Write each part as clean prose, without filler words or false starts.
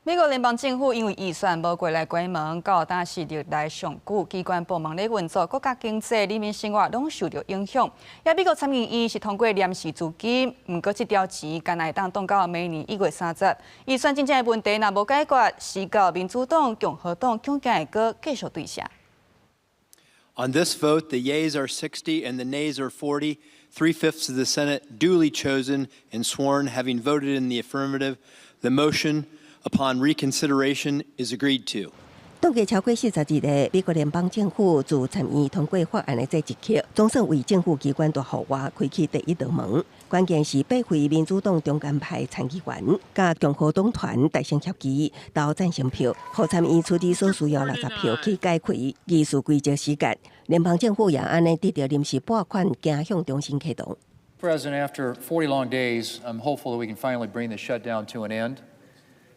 美国联邦政府因为预算无过来关门，到当时历来上久，机关部门咧运作，国家经济、人民生活拢受到影响。也美国参议院是通过临时资金，不过这条钱干来当动到明年1月30。预算真正的问题若无解决，是到民主党、共和党恐惊会阁继续对下。On this vote, the yeas are 60 and the nays are 40. 3/5 of the Senate duly chosen and sworn, having voted in the affirmative. The motion upon reconsideration is agreed to. 冻结超过42个美国联邦政府自参议通过法案的这一刻，总算为政府机关大户外开启第一道门。关键是8位民主党中间派参议员甲共和党团大胜协议投赞成票，互参议出示所需要60票去解开议事规则时间。联邦政府也安尼得到临时拨款，行向重新启动。President, after 40 long days, I'm hopeful that we can finally bring the shutdown to an end.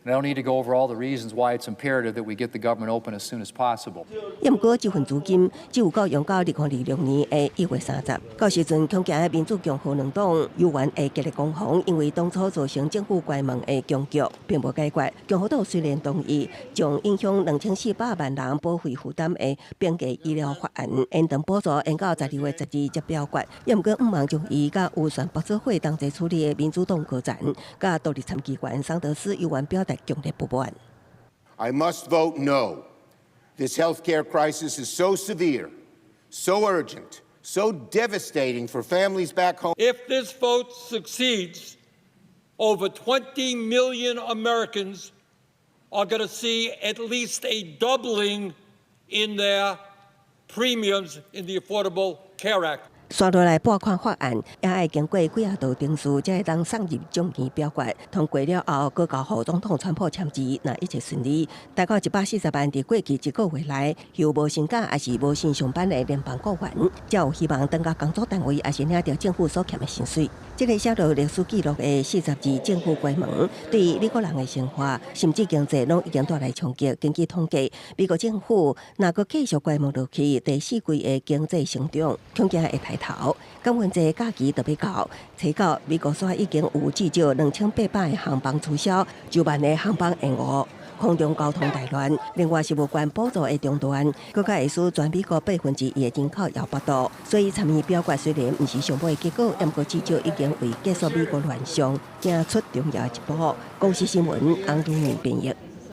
And I don't need to go over all the reasons why it's imperative that we get the government open as soon as possible. 不过，这份资金只有够用到2026年的1月30。到时阵，恐惊民主共和两党议员会激烈攻防，因为当初造成政府关门的僵局并无解决。共和党虽然同意将影响2400万人保费负担的变价医疗法案延长补助延到12月12日表决，不过不忘将伊甲预算博览会同齐处理的民主党高层甲独立参议员桑德斯议员表达强烈不满。I must vote no. This healthcare crisis is so severe, so urgent, so devastating for families back home. If this vote succeeds, over 20 million Americans are going to see at least a doubling in their premiums in the Affordable Care Act. 刷落来拨款法案，也要经过几啊道程序，才会当送入众议表决。通过了后，搁交副总统川普签字，若一切顺利，大概140万伫过去1个月来有无薪假，还是无薪上班的联邦雇员，才有希望登到工作单位，还是领到政府所欠的薪水。这个写入历史记录的42政府关门，对美国人的生活甚至经济拢已经带来冲击。根据统计，美国政府若搁继续关门落去，第4季的经济成长恐惊会抬头。感恩节假期特别到，查到美国线已经有至少2800个航班取消，9万个航班延误。空中交通大乱，另外是无关补助的中断，更加会使全美国1/8的人口摇摆度。所以参议表决虽然不是上尾的结果，不过至少已经为结束美国乱象行出重要一步。公司新闻，洪都明编译。